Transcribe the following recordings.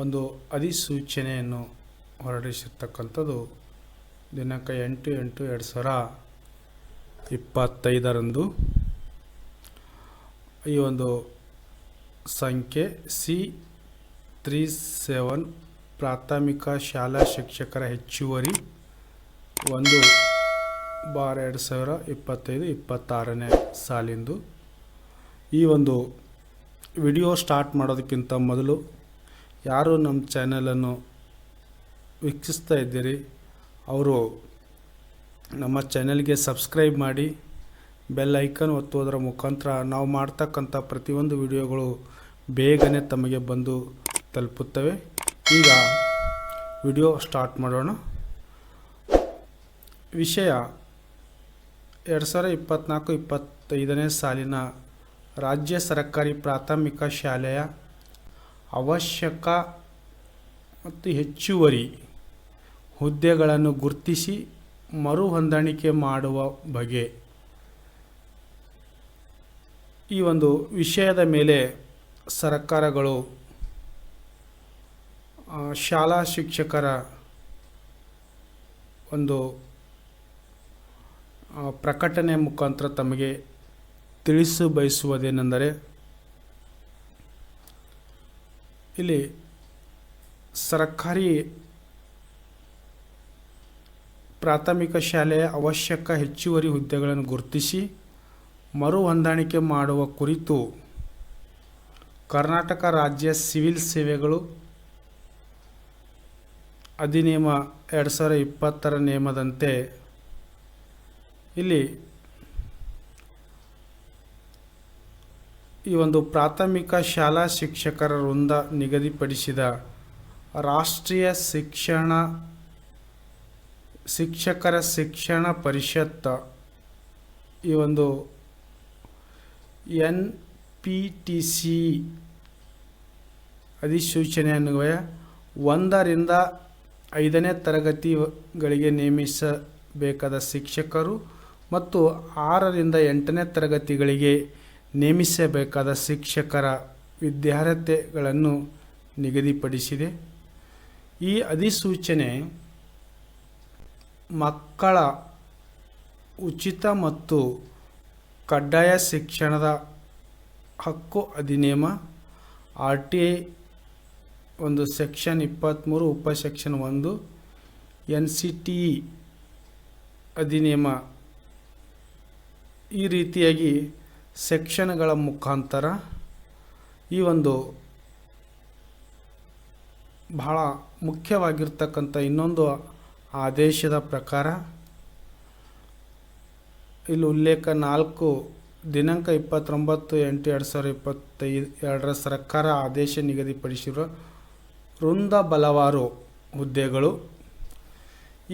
ಒಂದು ಅಧಿಸೂಚನೆಯನ್ನು ಹೊರಡಿಸಿರ್ತಕ್ಕಂಥದ್ದು ದಿನಾಂಕ 8/8/2025 ಈ ಒಂದು ಸಂಖ್ಯೆ C37 ಪ್ರಾಥಮಿಕ ಶಾಲಾ ಶಿಕ್ಷಕರ ಹೆಚ್ಚುವರಿ 1/2025-26ನೇ ಸಾಲಿಂದು. ಈ ಒಂದು ವಿಡಿಯೋ ಸ್ಟಾರ್ಟ್ ಮಾಡೋದಕ್ಕಿಂತ ಮೊದಲು ಯಾರು ನಮ್ಮ ಚಾನಲನ್ನು ವೀಕ್ಷಿಸ್ತಾ ಇದ್ದೀರಿ ಅವರು ನಮ್ಮ ಚಾನಲ್ಗೆ ಸಬ್ಸ್ಕ್ರೈಬ್ ಮಾಡಿ ಬೆಲ್ ಐಕನ್ ಒತ್ತುವುದರ ಮುಖಾಂತರ ನಾವು ಮಾಡ್ತಕ್ಕಂಥ ಪ್ರತಿಯೊಂದು ವಿಡಿಯೋಗಳು ಬೇಗನೆ ತಮಗೆ ಬಂದು ತಲುಪುತ್ತವೆ. ಈಗ ವಿಡಿಯೋ ಸ್ಟಾರ್ಟ್ ಮಾಡೋಣ. ವಿಷಯ 2024-25ನೇ ಸಾಲಿನ ರಾಜ್ಯ ಸರ್ಕಾರಿ ಪ್ರಾಥಮಿಕ ಶಾಲೆಯ ಅವಶ್ಯಕ ಮತ್ತು ಹೆಚ್ಚುವರಿ ಹುದ್ದೆಗಳನ್ನು ಗುರುತಿಸಿ ಮರು ಹೊಂದಾಣಿಕೆ ಮಾಡುವ ಬಗೆ. ಈ ಒಂದು ವಿಷಯದ ಮೇಲೆ ಸರ್ಕಾರಗಳು ಶಾಲಾ ಶಿಕ್ಷಕರ ಒಂದು ಪ್ರಕಟಣೆ ಮುಖಾಂತರ ತಮಗೆ ತಿಳಿಸ ಬಯಸುವುದೇನೆಂದರೆ, ಇಲ್ಲಿ ಸರ್ಕಾರಿ ಪ್ರಾಥಮಿಕ ಶಾಲೆಯ ಅವಶ್ಯಕ ಹೆಚ್ಚುವರಿ ಹುದ್ದೆಗಳನ್ನು ಗುರುತಿಸಿ ಮರು ಹೊಂದಾಣಿಕೆ ಮಾಡುವ ಕುರಿತು ಕರ್ನಾಟಕ ರಾಜ್ಯ ಸಿವಿಲ್ ಸೇವೆಗಳು ಅಧಿನಿಯಮ 2020ರ ನಿಯಮದಂತೆ ಇಲ್ಲಿ ಈ ಒಂದು ಪ್ರಾಥಮಿಕ ಶಾಲಾ ಶಿಕ್ಷಕರ ವೃಂದ ನಿಗದಿಪಡಿಸಿದ ರಾಷ್ಟ್ರೀಯ ಶಿಕ್ಷಕರ ಶಿಕ್ಷಣ ಪರಿಷತ್ ಈ ಒಂದು NPTC ಅಧಿಸೂಚನೆ ಅನ್ವಯ 1ರಿಂದ 5ನೇ ತರಗತಿಗಳಿಗೆ ನೇಮಿಸಬೇಕಾದ ಶಿಕ್ಷಕರು ಮತ್ತು 6ರಿಂದ 8ನೇ ತರಗತಿಗಳಿಗೆ ನೇಮಿಸಬೇಕಾದ ಶಿಕ್ಷಕರ ವಿದ್ಯಾರ್ಹತೆಗಳನ್ನು ನಿಗದಿಪಡಿಸಿದೆ. ಈ ಅಧಿಸೂಚನೆ ಮಕ್ಕಳ ಉಚಿತ ಮತ್ತು ಕಡ್ಡಾಯ ಶಿಕ್ಷಣದ ಹಕ್ಕು ಅಧಿನಿಯಮ RTI ಒಂದು ಸೆಕ್ಷನ್ 23 ಉಪಸೆಕ್ಷನ್ 1 NCTE ಅಧಿನಿಯಮ ಈ ರೀತಿಯಾಗಿ ಸೆಕ್ಷನ್ಗಳ ಮುಖಾಂತರ ಈ ಒಂದು ಬಹಳ ಮುಖ್ಯವಾಗಿರ್ತಕ್ಕಂಥ ಇನ್ನೊಂದು ಆದೇಶದ ಪ್ರಕಾರ ಇಲ್ಲಿ ಉಲ್ಲೇಖ 4 ದಿನಾಂಕ 29/8/2022 ಸರ್ಕಾರ ಆದೇಶ ನಿಗದಿಪಡಿಸಿರುವ ವೃಂದ ಬಲವಾರು ಹುದ್ದೆಗಳು.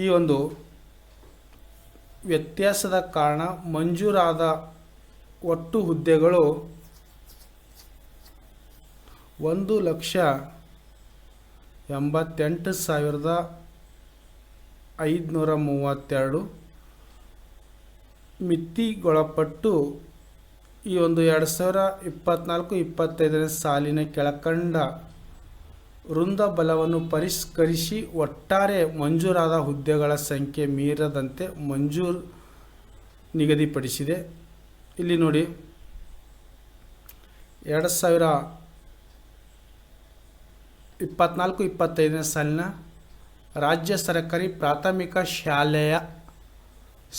ಈ ಒಂದು ವ್ಯತ್ಯಾಸದ ಕಾರಣ ಮಂಜೂರಾದ ಒಟ್ಟು ಹುದ್ದೆಗಳು 1,88,532 ಮಿತಿಗೊಳಪಟ್ಟು ಈ ಒಂದು 2024-25ನೇ ಸಾಲಿನ ಕೆಳಕಂಡ ವೃಂದ ಬಲವನ್ನು ಪರಿಷ್ಕರಿಸಿ ಒಟ್ಟಾರೆ ಮಂಜೂರಾದ ಹುದ್ದೆಗಳ ಸಂಖ್ಯೆ ಮೀರದಂತೆ ಮಂಜೂರು ನಿಗದಿಪಡಿಸಿದೆ. ಇಲ್ಲಿ ನೋಡಿ, 2024-25ನೇ ಸಾಲಿನ ರಾಜ್ಯ ಸರ್ಕಾರಿ ಪ್ರಾಥಮಿಕ ಶಾಲೆಯ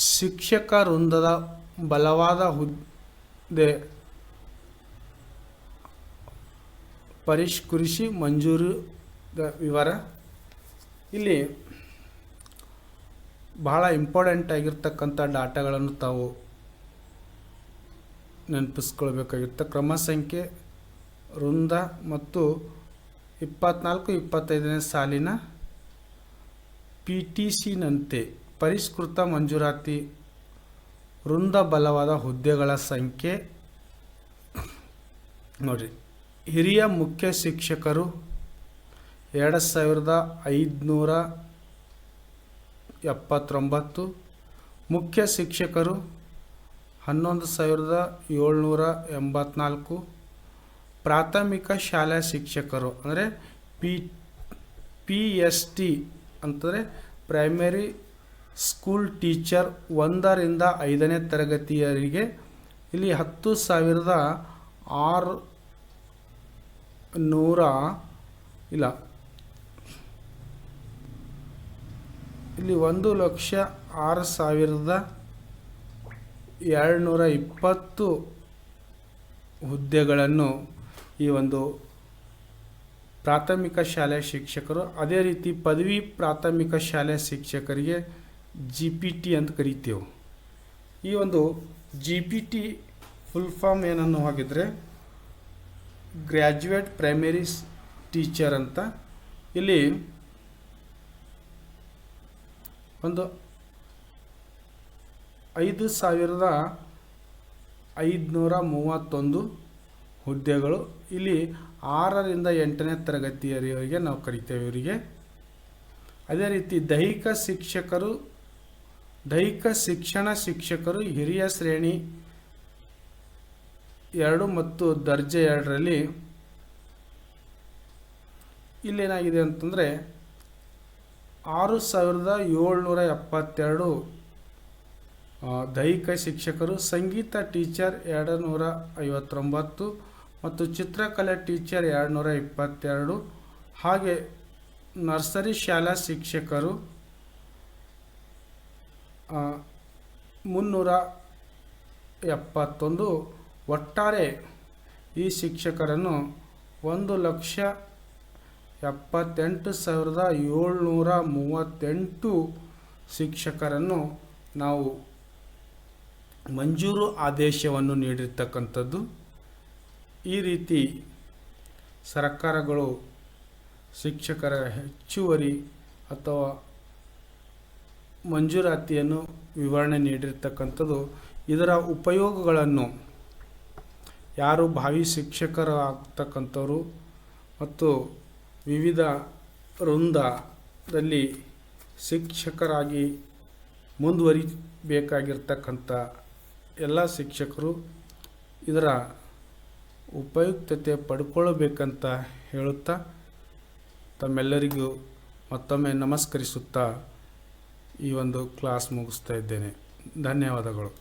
ಶಿಕ್ಷಕ ವೃಂದದ ಬಲವಾದ ಹುದ್ದೆ ಪರಿಷ್ಕರಿಸಿ ಮಂಜೂರು ವಿವರ. ಇಲ್ಲಿ ಬಹಳ ಇಂಪಾರ್ಟೆಂಟ್ ಆಗಿರ್ತಕ್ಕಂಥ ಡಾಟಾಗಳನ್ನು ತಾವು ನೆನಪಿಸ್ಕೊಳ್ಬೇಕಾಗಿರುತ್ತೆ. ಕ್ರಮ ಸಂಖ್ಯೆ ವೃಂದ ಮತ್ತು 24-25ನೇ ಸಾಲಿನ PTCನಂತೆ ಪರಿಷ್ಕೃತ ಮಂಜೂರಾತಿ ವೃಂದ ಬಲವಾದ ಹುದ್ದೆಗಳ ಸಂಖ್ಯೆ ನೋಡಿರಿ. ಹಿರಿಯ ಮುಖ್ಯ ಶಿಕ್ಷಕರು 2,579, ಮುಖ್ಯ ಶಿಕ್ಷಕರು 11,784, ಪ್ರಾಥಮಿಕ ಶಾಲಾ ಶಿಕ್ಷಕರು ಅಂದರೆ PST ಅಂತಂದರೆ ಪ್ರೈಮರಿ ಸ್ಕೂಲ್ ಟೀಚರ್ 1ರಿಂದ 5ನೇ ತರಗತಿಯವರಿಗೆ ಇಲ್ಲಿ 10,600 ಇಲ್ಲ ಇಲ್ಲಿ 1,06,220 ಹುದ್ದೆಗಳನ್ನು ಈ ಒಂದು ಪ್ರಾಥಮಿಕ ಶಾಲೆ ಶಿಕ್ಷಕರು, ಅದೇ ರೀತಿ ಪದವಿ ಪ್ರಾಥಮಿಕ ಶಾಲೆ ಶಿಕ್ಷಕರಿಗೆ GPT ಅಂತ ಕರಿತೇವೆ. ಈ ಒಂದು GPT ಫುಲ್ ಫಾರ್ಮ್ ಏನನ್ನು ಹೋಗಿದ್ರೆ ಗ್ರ್ಯಾಜುಯೇಟ್ ಪ್ರೈಮರಿ ಟೀಚರ್ ಅಂತ. ಇಲ್ಲಿ ಒಂದು 5,531 ಹುದ್ದೆಗಳು. ಇಲ್ಲಿ 6ರಿಂದ 8ನೇ ತರಗತಿಯವರೆಗೆ ನಾವು ಕರಿತೇವೆ ಇವರಿಗೆ. ಅದೇ ರೀತಿ ದೈಹಿಕ ಶಿಕ್ಷಣ ಶಿಕ್ಷಕರು ಹಿರಿಯ ಶ್ರೇಣಿ 2 ಮತ್ತು ದರ್ಜೆ 2ರಲ್ಲಿ ಇಲ್ಲೇನಾಗಿದೆ ಅಂತಂದರೆ 6,772 ದೈಹಿಕ ಶಿಕ್ಷಕರು, ಸಂಗೀತ ಟೀಚರ್ 259 ಮತ್ತು ಚಿತ್ರಕಲೆ ಟೀಚರ್ 222, ಹಾಗೆ ನರ್ಸರಿ ಶಾಲಾ ಶಿಕ್ಷಕರು 371. ಒಟ್ಟಾರೆ ಈ ಶಿಕ್ಷಕರನ್ನು 1,78,738 ಶಿಕ್ಷಕರನ್ನು ನಾವು ಮಂಜೂರು ಆದೇಶವನ್ನು ನೀಡಿರ್ತಕ್ಕಂಥದ್ದು. ಈ ರೀತಿ ಸರ್ಕಾರಗಳು ಶಿಕ್ಷಕರ ಹೆಚ್ಚುವರಿ ಅಥವಾ ಮಂಜೂರಾತಿಯನ್ನು ವಿವರಣೆ ನೀಡಿರ್ತಕ್ಕಂಥದ್ದು. ಇದರ ಉಪಯೋಗಗಳನ್ನು ಯಾರು ಭಾವಿ ಶಿಕ್ಷಕರು ಆಗ್ತಕ್ಕಂಥವ್ರು ಮತ್ತು ವಿವಿಧ ವೃಂದದಲ್ಲಿ ಶಿಕ್ಷಕರಾಗಿ ಮುಂದುವರಿಬೇಕಾಗಿರ್ತಕ್ಕಂಥ ಎಲ್ಲ ಶಿಕ್ಷಕರು ಇದರ ಉಪಯುಕ್ತತೆ ಪಡ್ಕೊಳ್ಳಬೇಕಂತ ಹೇಳುತ್ತಾ ತಮ್ಮೆಲ್ಲರಿಗೂ ಮತ್ತೊಮ್ಮೆ ನಮಸ್ಕರಿಸುತ್ತಾ ಈ ಒಂದು ಕ್ಲಾಸ್ ಮುಗಿಸ್ತಾ ಇದ್ದೇನೆ. ಧನ್ಯವಾದಗಳು.